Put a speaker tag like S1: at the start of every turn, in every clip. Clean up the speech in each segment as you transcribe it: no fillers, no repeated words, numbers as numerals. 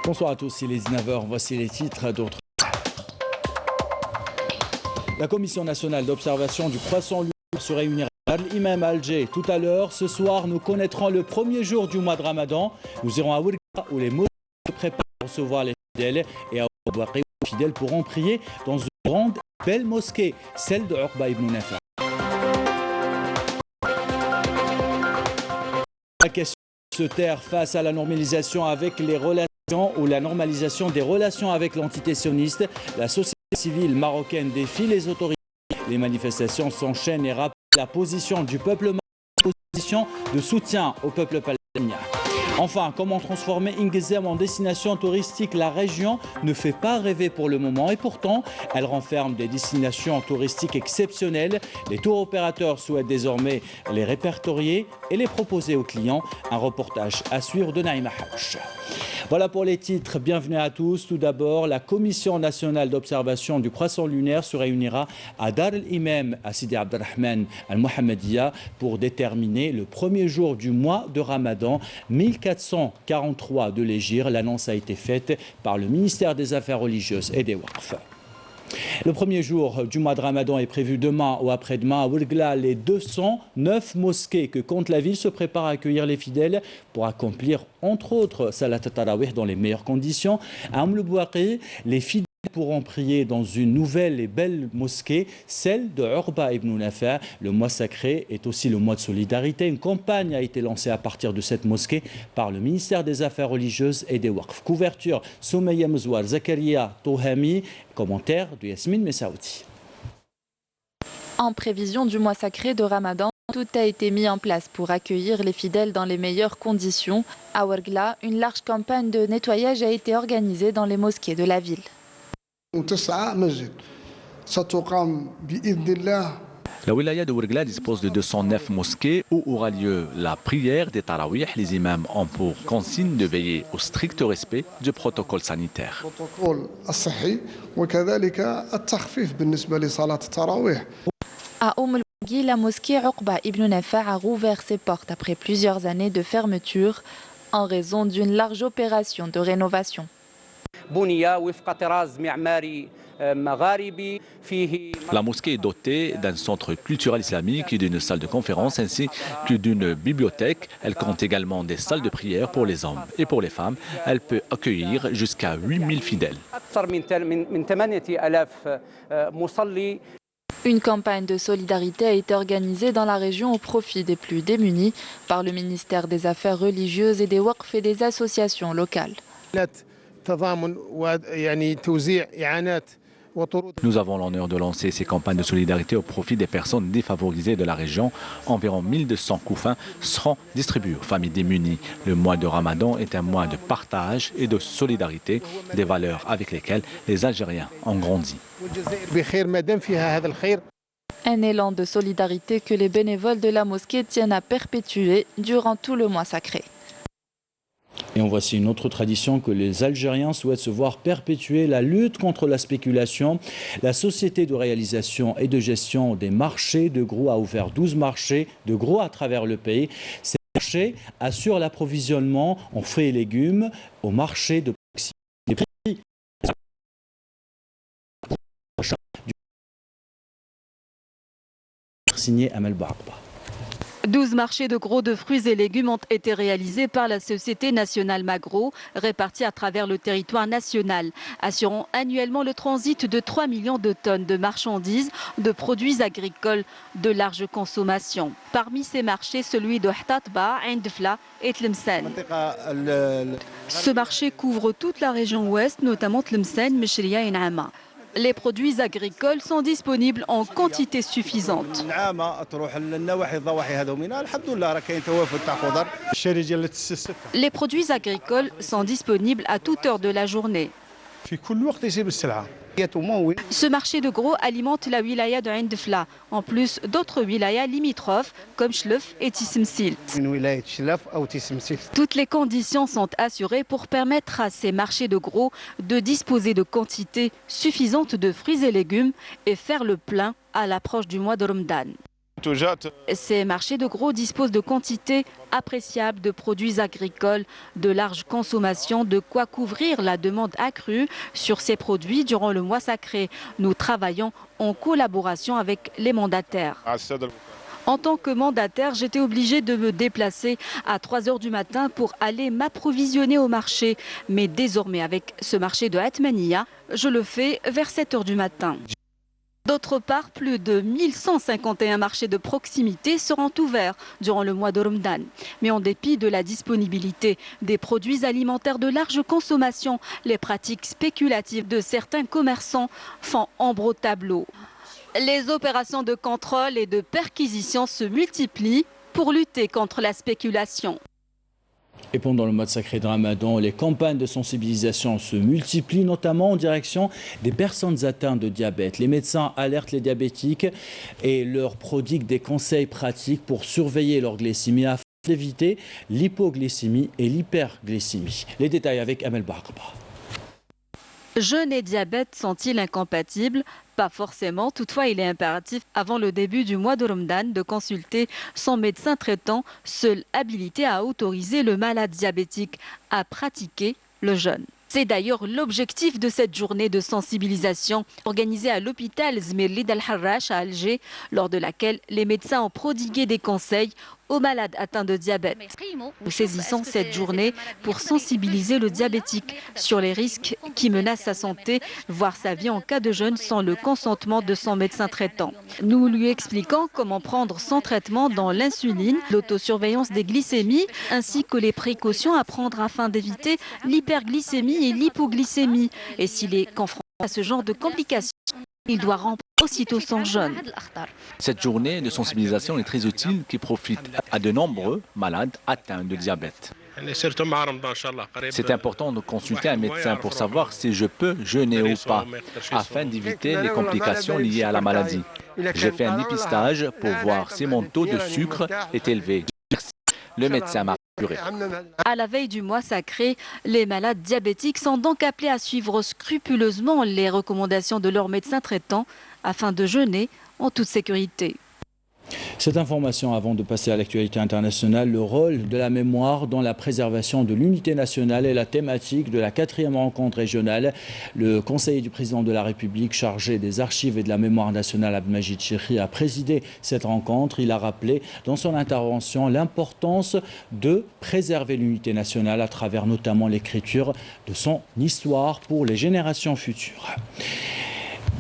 S1: Bonsoir à tous, il est 19h, voici les titres d'autres. La Commission nationale d'observation du croissant lunaire se réunira à l'imam Alger tout à l'heure. Ce soir, nous connaîtrons le premier jour du mois de Ramadan. Nous irons à Ouergla où les mosquées se préparent à recevoir les fidèles et à Ouabouaké où les fidèles pourront prier dans une grande, belle mosquée, celle de Uqba ibn Nafi'. La question se taire face à la normalisation avec les relations ou la normalisation des relations avec l'entité sioniste. La société civile marocaine défie les autorités. Les manifestations s'enchaînent et rappellent la position du peuple marocain, position de soutien au peuple palestinien. Enfin, comment transformer Ingezem en destination touristique? La région ne fait pas rêver pour le moment et pourtant, elle renferme des destinations touristiques exceptionnelles. Les tours opérateurs souhaitent désormais les répertorier et les proposer aux clients. Un reportage à suivre de Naïma Haouch. Voilà pour les titres. Bienvenue à tous. Tout d'abord, la Commission nationale d'observation du croissant lunaire se réunira à Dar el-Imam à Sidi Abdelrahman al-Mohammediya pour déterminer le premier jour du mois de Ramadan 1443 de l'Hégire. L'annonce a été faite par le ministère des Affaires religieuses et des Waqf. Le premier jour du mois de Ramadan est prévu demain ou après-demain à Ouergla. Les 209 mosquées que compte la ville se préparent à accueillir les fidèles pour accomplir entre autres Salat Tarawih dans les meilleures conditions. À Ouabouaké, les fidèles pourront prier dans une nouvelle et belle mosquée, celle de Uqba ibn Nafi'. Le mois sacré est aussi le mois de solidarité. Une campagne a été lancée à partir de cette mosquée par le ministère des Affaires religieuses et des Waqf. Couverture Soumeya Mzouar, Zakaria Touhami, commentaire de Yasmine Messaouti.
S2: En prévision du mois sacré de Ramadan, tout a été mis en place pour accueillir les fidèles dans les meilleures conditions. À Ouergla, une large campagne de nettoyage a été organisée dans les mosquées de la ville.
S3: La wilaya de Ouergla dispose de 209 mosquées où aura lieu la prière des tarawih. Les imams ont pour consigne de veiller au strict respect du protocole sanitaire.
S2: À Oumelbougui, la mosquée Uqba ibn Nafi' a rouvert ses portes après plusieurs années de fermeture en raison d'une large opération de rénovation.
S3: La mosquée est dotée d'un centre culturel islamique et d'une salle de conférence ainsi que d'une bibliothèque. Elle compte également des salles de prière pour les hommes et pour les femmes. Elle peut accueillir jusqu'à 8000 fidèles.
S2: Une campagne de solidarité a été organisée dans la région au profit des plus démunis par le ministère des Affaires religieuses et des Waqf et des associations locales.
S3: Nous avons l'honneur de lancer ces campagnes de solidarité au profit des personnes défavorisées de la région. Environ 1200 couffins seront distribués aux familles démunies. Le mois de Ramadan est un mois de partage et de solidarité, des valeurs avec lesquelles les Algériens ont grandi.
S2: Un élan de solidarité que les bénévoles de la mosquée tiennent à perpétuer durant tout le mois sacré.
S1: Et on voici une autre tradition que les Algériens souhaitent se voir perpétuer, la lutte contre la spéculation. La société de réalisation et de gestion des marchés de gros a ouvert 12 marchés de gros à travers le pays. Ces marchés assurent l'approvisionnement en fruits et légumes au marché de proximité. Signé Amel Baakba.
S4: 12 marchés de gros de fruits et légumes ont été réalisés par la Société nationale Magro, répartis à travers le territoire national, assurant annuellement le transit de 3 millions de tonnes de marchandises, de produits agricoles de large consommation. Parmi ces marchés, celui de Htatba, Indfla et Tlemcen. Ce marché couvre toute la région ouest, notamment Tlemcen, Mechria et Naama. Les produits agricoles sont disponibles en quantité suffisante. Les produits agricoles sont disponibles à toute heure de la journée. Ce marché de gros alimente la wilaya de Indfla, en plus d'autres wilayas limitrophes comme Chlef et Tissemsilt. Toutes les conditions sont assurées pour permettre à ces marchés de gros de disposer de quantités suffisantes de fruits et légumes et faire le plein à l'approche du mois de Ramadan. Ces marchés de gros disposent de quantités appréciables de produits agricoles de large consommation, de quoi couvrir la demande accrue sur ces produits durant le mois sacré. Nous travaillons en collaboration avec les mandataires. En tant que mandataire, j'étais obligée de me déplacer à 3 h du matin pour aller m'approvisionner au marché. Mais désormais, avec ce marché de Hatmaniya, je le fais vers 7 h du matin. D'autre part, plus de 1151 marchés de proximité seront ouverts durant le mois de Ramadan. Mais en dépit de la disponibilité des produits alimentaires de large consommation, les pratiques spéculatives de certains commerçants font ombre au tableau. Les opérations de contrôle et de perquisition se multiplient pour lutter contre la spéculation.
S1: Et pendant le mois sacré de Ramadan, les campagnes de sensibilisation se multiplient, notamment en direction des personnes atteintes de diabète. Les médecins alertent les diabétiques et leur prodiguent des conseils pratiques pour surveiller leur glycémie afin d'éviter l'hypoglycémie et l'hyperglycémie. Les détails avec Amel Barkaba.
S4: Jeûne et diabète sont-ils incompatibles? Pas forcément, toutefois il est impératif avant le début du mois de Ramadan de consulter son médecin traitant, seul habilité à autoriser le malade diabétique à pratiquer le jeûne. C'est d'ailleurs l'objectif de cette journée de sensibilisation organisée à l'hôpital Zmirlid Al-Harrach à Alger, lors de laquelle les médecins ont prodigué des conseils aux malades atteints de diabète. Nous saisissons cette journée pour sensibiliser le diabétique sur les risques qui menacent sa santé, voire sa vie en cas de jeûne sans le consentement de son médecin traitant. Nous lui expliquons comment prendre son traitement dans l'insuline, l'autosurveillance des glycémies, ainsi que les précautions à prendre afin d'éviter l'hyperglycémie et l'hypoglycémie. Et s'il est confronté à ce genre de complications, il doit rompre aussitôt son jeûne.
S3: Cette journée de sensibilisation est très utile qui profite à de nombreux malades atteints de diabète. C'est important de consulter un médecin pour savoir si je peux jeûner ou pas, afin d'éviter les complications liées à la maladie. J'ai fait un dépistage pour voir si mon taux de sucre est élevé. Le médecin m'a rassuré.
S4: À la veille du mois sacré, les malades diabétiques sont donc appelés à suivre scrupuleusement les recommandations de leur médecin traitant afin de jeûner en toute sécurité.
S1: Cette information, avant de passer à l'actualité internationale, le rôle de la mémoire dans la préservation de l'unité nationale est la thématique de la 4e rencontre régionale. Le conseiller du président de la République chargé des archives et de la mémoire nationale, Abdelmajid Chekhi, a présidé cette rencontre. Il a rappelé dans son intervention l'importance de préserver l'unité nationale à travers notamment l'écriture de son histoire pour les générations futures.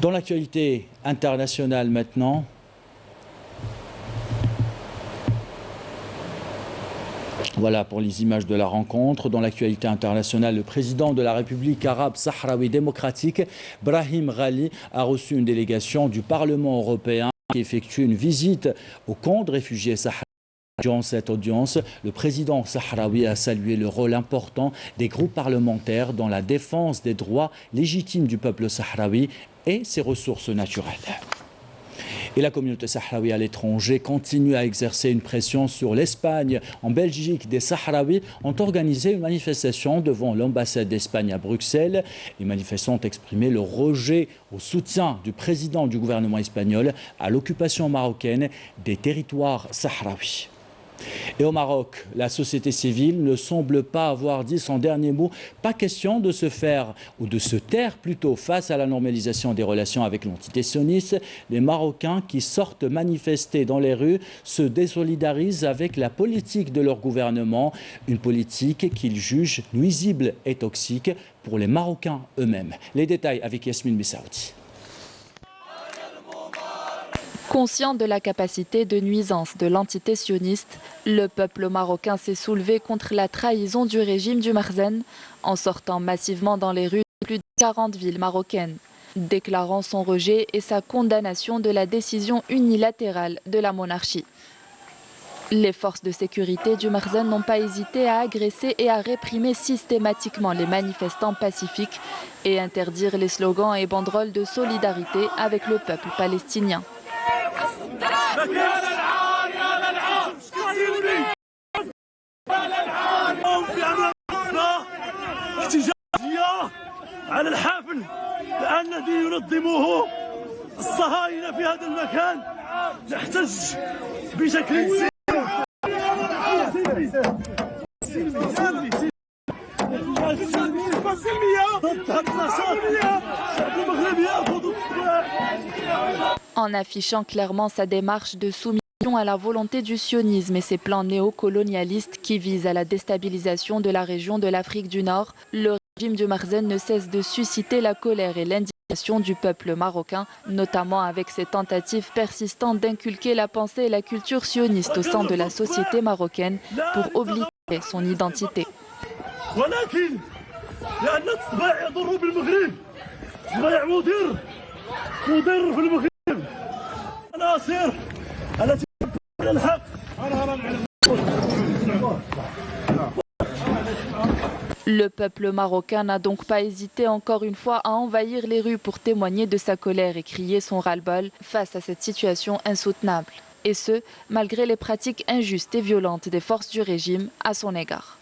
S1: Dans l'actualité internationale maintenant, voilà pour les images de la rencontre. Dans l'actualité internationale, le président de la République arabe sahraoui démocratique, Brahim Ghali, a reçu une délégation du Parlement européen qui effectue une visite au camp de réfugiés sahraouis. Durant cette audience, le président sahraoui a salué le rôle important des groupes parlementaires dans la défense des droits légitimes du peuple sahraoui et ses ressources naturelles. Et la communauté sahraoui à l'étranger continue à exercer une pression sur l'Espagne. En Belgique, des Sahraouis ont organisé une manifestation devant l'ambassade d'Espagne à Bruxelles. Les manifestants ont exprimé le rejet au soutien du président du gouvernement espagnol à l'occupation marocaine des territoires sahraouis. Et au Maroc, la société civile ne semble pas avoir dit son dernier mot. Pas question de se faire, ou de se taire plutôt, face à la normalisation des relations avec l'entité sioniste. Les Marocains qui sortent manifester dans les rues se désolidarisent avec la politique de leur gouvernement, une politique qu'ils jugent nuisible et toxique pour les Marocains eux-mêmes. Les détails avec Yasmine Bissaoudi.
S2: Conscient de la capacité de nuisance de l'entité sioniste, le peuple marocain s'est soulevé contre la trahison du régime du Makhzen en sortant massivement dans les rues de plus de 40 villes marocaines, déclarant son rejet et sa condamnation de la décision unilatérale de la monarchie. Les forces de sécurité du Makhzen n'ont pas hésité à agresser et à réprimer systématiquement les manifestants pacifiques et interdire les slogans et banderoles de solidarité avec le peuple palestinien.
S5: على الحافل الذي ينظمه الصهاينة في هذا المكان نحتج
S2: En affichant clairement sa démarche de soumission à la volonté du sionisme et ses plans néocolonialistes qui visent à la déstabilisation de la région de l'Afrique du Nord, le régime du Makhzen ne cesse de susciter la colère et l'indignation du peuple marocain, notamment avec ses tentatives persistantes d'inculquer la pensée et la culture sioniste au sein de la société marocaine pour oblitérer son identité. Le peuple marocain n'a donc pas hésité encore une fois à envahir les rues pour témoigner de sa colère et crier son ras-le-bol face à cette situation insoutenable. Et ce, malgré les pratiques injustes et violentes des forces du régime à son égard.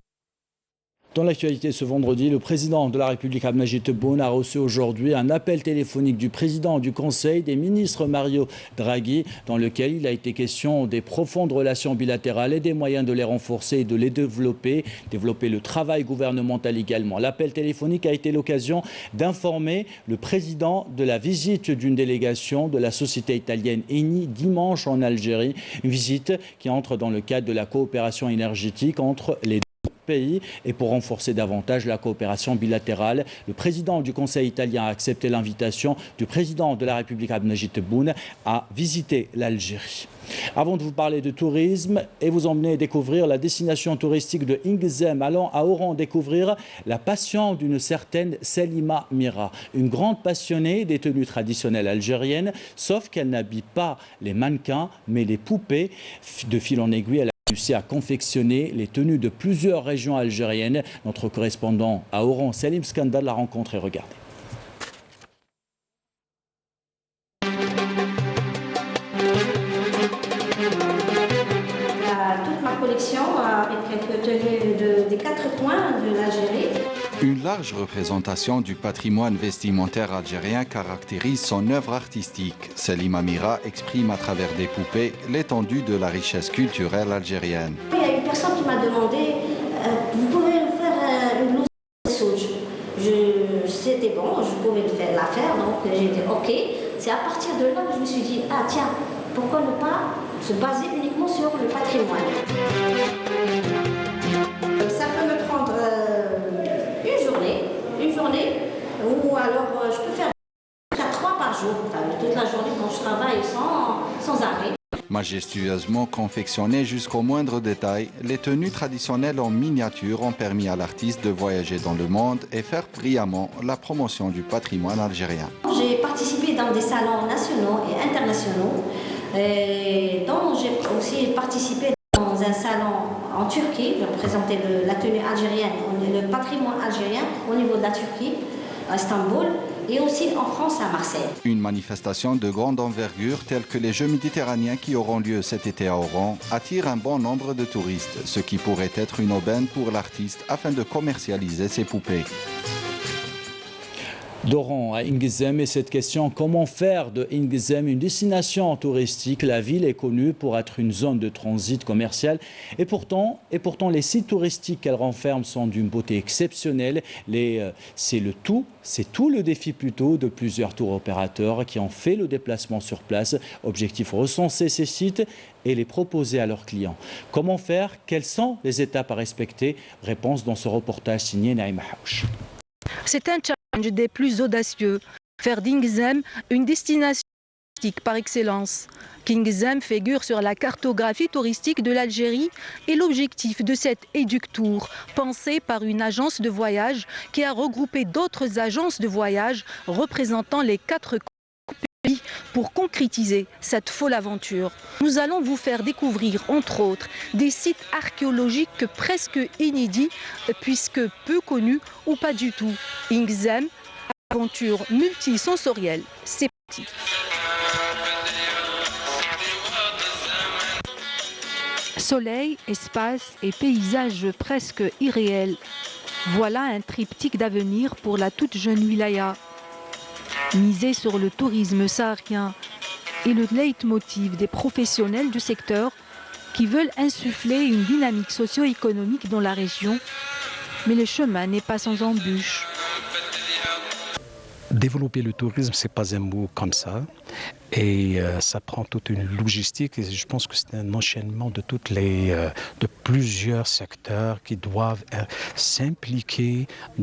S1: Dans l'actualité ce vendredi, le président de la République Abdelmajid Tebboune a reçu aujourd'hui un appel téléphonique du président du Conseil des ministres Mario Draghi, dans lequel il a été question des profondes relations bilatérales et des moyens de les renforcer et de les développer le travail gouvernemental également. L'appel téléphonique a été l'occasion d'informer le président de la visite d'une délégation de la société italienne Eni dimanche en Algérie, une visite qui entre dans le cadre de la coopération énergétique entre les pays et pour renforcer davantage la coopération bilatérale. Le président du Conseil italien a accepté l'invitation du président de la République Abdelmajid Tebboune à visiter l'Algérie. Avant de vous parler de tourisme et vous emmener découvrir la destination touristique de Ingzem, allons à Oran découvrir la passion d'une certaine Selima Mira, une grande passionnée des tenues traditionnelles algériennes, sauf qu'elle n'habille pas les mannequins mais les poupées. De fil en aiguille, elle a réussi à confectionner les tenues de plusieurs régions algériennes. Notre correspondant à Oran, Salim Skandal, l'a rencontré. Regardez.
S5: Toute ma collection avec quelques tenues des 4 coins de l'Algérie.
S6: Une large représentation du patrimoine vestimentaire algérien caractérise son œuvre artistique. Selima Mira exprime à travers des poupées l'étendue de la richesse culturelle algérienne.
S5: Il y a une personne qui m'a demandé vous pouvez faire une blouse de souche. C'était bon, je pouvais la faire, donc j'ai dit ok. C'est à partir de là que je me suis dit ah tiens, pourquoi ne pas se baser uniquement sur le patrimoine. Ça peut me prendre une journée, ou alors je peux faire 3 par jour, toute la journée quand je travaille sans arrêt.
S6: Majestueusement confectionnées jusqu'au moindre détail, les tenues traditionnelles en miniature ont permis à l'artiste de voyager dans le monde et faire brillamment la promotion du patrimoine algérien.
S5: J'ai participé dans des salons nationaux et internationaux, dont j'ai aussi participé dans un salon en Turquie, je représentais la tenue algérienne, le patrimoine algérien au niveau de la Turquie, à Istanbul, et aussi en France à Marseille.
S6: Une manifestation de grande envergure telle que les Jeux méditerranéens qui auront lieu cet été à Oran attire un bon nombre de touristes, ce qui pourrait être une aubaine pour l'artiste afin de commercialiser ses poupées.
S1: D'Oran à Ingzem et cette question, comment faire de Ingzem une destination touristique? La ville est connue pour être une zone de transit commercial et pourtant les sites touristiques qu'elle renferme sont d'une beauté exceptionnelle. C'est tout le défi plutôt de plusieurs tours opérateurs qui ont fait le déplacement sur place. Objectif, recenser ces sites et les proposer à leurs clients. Comment faire? Quelles sont les étapes à respecter? Réponse dans ce reportage signé Naïma Haouch.
S7: C'est un challenge des plus audacieux. Faire d'Ingzem une destination touristique par excellence. Ingzem figure sur la cartographie touristique de l'Algérie et l'objectif de cet éductour, pensé par une agence de voyage qui a regroupé d'autres agences de voyage représentant les 4 pays pour concrétiser cette folle aventure. Nous allons vous faire découvrir, entre autres, des sites archéologiques presque inédits, puisque peu connus ou pas du tout. Ingzem, aventure multisensorielle, c'est parti. Soleil, espace et paysages presque irréels. Voilà un triptyque d'avenir pour la toute jeune wilaya. Miser sur le tourisme saharien est le leitmotiv des professionnels du secteur qui veulent insuffler une dynamique socio-économique dans la région. Mais le chemin n'est pas sans embûches.
S8: Développer le tourisme, ce n'est pas un mot comme ça. Et ça prend toute une logistique. Et je pense que c'est un enchaînement de plusieurs secteurs qui doivent s'impliquer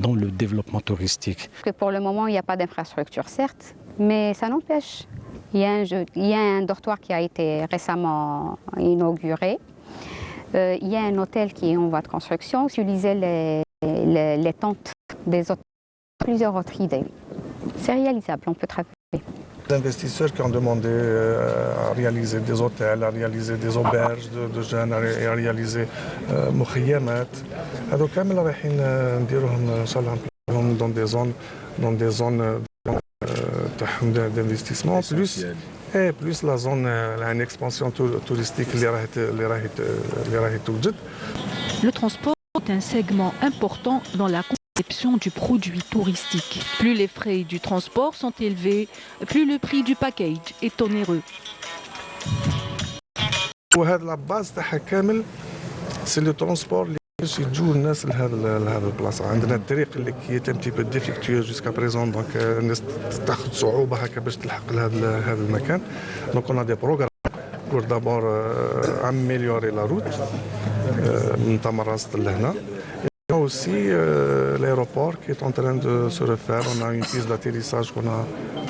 S8: dans le développement touristique.
S9: Pour le moment, il n'y a pas d'infrastructure, certes, mais ça n'empêche. Il y a un dortoir qui a été récemment inauguré. Il y a un hôtel qui est en voie de construction. Utiliser les tentes des hôtels. Plusieurs autres idées. C'est réalisable, on peut travailler.
S10: Les investisseurs qui ont demandé à réaliser des hôtels, à réaliser des auberges de jeunes, à réaliser مخيمات. هذو كامل رايحين نديروهم ان شاء الله dans des zones d'investissement plus la zone une expansion touristique اللي راهي توجد.
S7: Le transport est un segment important dans la conception du produit touristique. Plus les frais du transport sont élevés, plus le prix du package est onéreux.
S10: وهذا لا باز تاعها كامل سي لو ترونسبور اللي باش يجوا الناس لهذا البلاصه. عندنا الطريق اللي كي تي بي ديفيكتوي جوسكا بريزون دونك الناس تاخذ صعوبه هكا باش تلحق لهذا المكان. دونك اون دي بروغرام بور دابور اميليوري لا روت من تمرست لهنا. Aussi l'aéroport qui est en train de se refaire. On a une piste d'atterrissage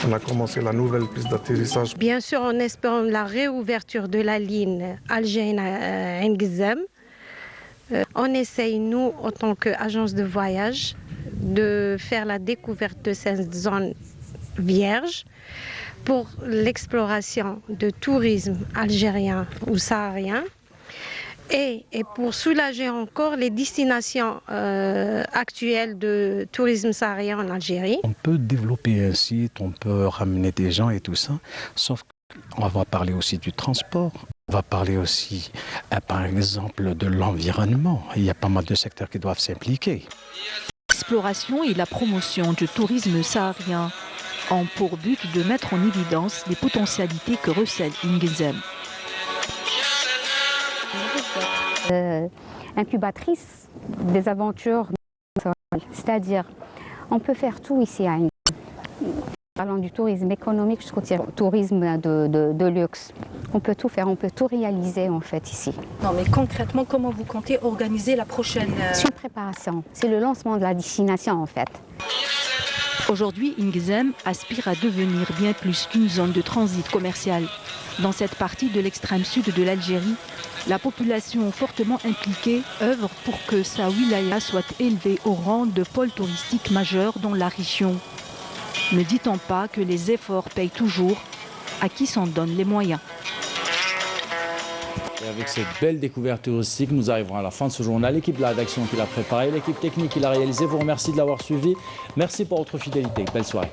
S10: on a commencé la nouvelle piste d'atterrissage.
S11: Bien sûr, en espérant la réouverture de la ligne Alger-N'Gzem, on essaye, nous, en tant qu'agence de voyage, de faire la découverte de cette zone vierge pour l'exploration de tourisme algérien ou saharien. Et pour soulager encore les destinations actuelles de tourisme saharien en Algérie.
S8: On peut développer un site, on peut ramener des gens et tout ça, sauf qu'on va parler aussi du transport, on va parler aussi, par exemple, de l'environnement. Il y a pas mal de secteurs qui doivent s'impliquer.
S7: L'exploration et la promotion du tourisme saharien ont pour but de mettre en évidence les potentialités que recèle N'Gzem.
S9: Incubatrice des aventures, c'est-à-dire on peut faire tout ici à N'Gzem. Parlant du tourisme économique jusqu'au tourisme de luxe, on peut tout faire, on peut tout réaliser en fait ici.
S7: Non mais concrètement, comment vous comptez organiser la prochaine...
S9: C'est une préparation, c'est le lancement de la destination en fait.
S7: Aujourd'hui, N'Gzem aspire à devenir bien plus qu'une zone de transit commercial. Dans cette partie de l'extrême sud de l'Algérie, la population fortement impliquée œuvre pour que sa wilaya soit élevée au rang de pôle touristique majeur dans la région. Ne dit-on pas que les efforts payent toujours à qui s'en donne les moyens?
S1: Et avec cette belle découverte touristique, nous arriverons à la fin de ce journal. L'équipe de la rédaction qui l'a préparé, l'équipe technique qui l'a réalisé, vous remercie de l'avoir suivi. Merci pour votre fidélité. Belle soirée.